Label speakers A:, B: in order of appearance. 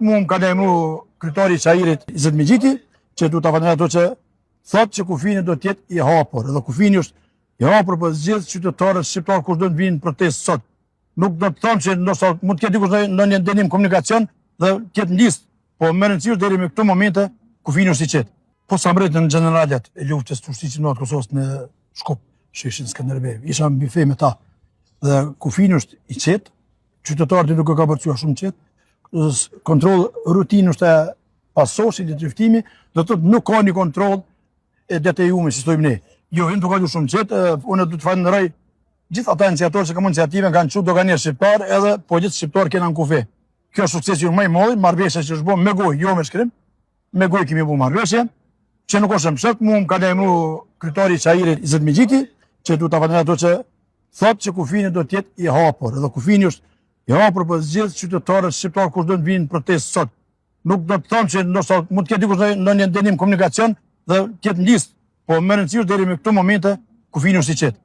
A: Mu më ka lejmu kryetari i Çajirit Izzet Mexhiti, që du të falenderoj ato që thotë që kufini do të jetë i hapur. Edhe kufini është i hapur për gjithë qytetarët shqiptar kush do të vinë në protestë sot. Nuk do të them që ndoshta mund të ketë dikush ndonjë ndenim komunikacion dhe të ketë listë, po më rëndësishëm deri në këto momente kufini është i qetë. Po sa mbretën në generalet e luftës të ushtrisë në Kosovës në Shkup, sheshin Skënderbej, isha mbi fe me ta. Dhe kufini është i qetë, qytetarët nuk e ka përcjell shumë qetë. Kontroll rutinë është pasoshi i driftimi, do të thotë nuk ka një kontroll e detyruar, si thojmë ne. Jo, unë do ka shumë qetë, unë do të falenderoj gjithë ata iniciatorë që kanë iniciativën, kanë çu doganier shqiptar, edhe po gjithë shqiptar kanë në kufe. Kjo është suksesi më i madh, marrëveshja që është bën me gojë, jo me shkrim. Me gojë kemi bën marrëveshje, që nuk është mshët, mu më ka lejmu kryetari i Çajirit Izzet Mexhiti, që du të falenderoj ato që thotë që kufini do të jetë i hapur. Edhe kufini është i hapur për gjithë qytetarët shqiptar kush do të vinë në protestë sot. Nuk do të them që ndoshta mund të ketë dikush ndonjë ndenim komunikacion dhe të ketë listë, po më rëndësishëm deri në këto momente kufini është i qetë.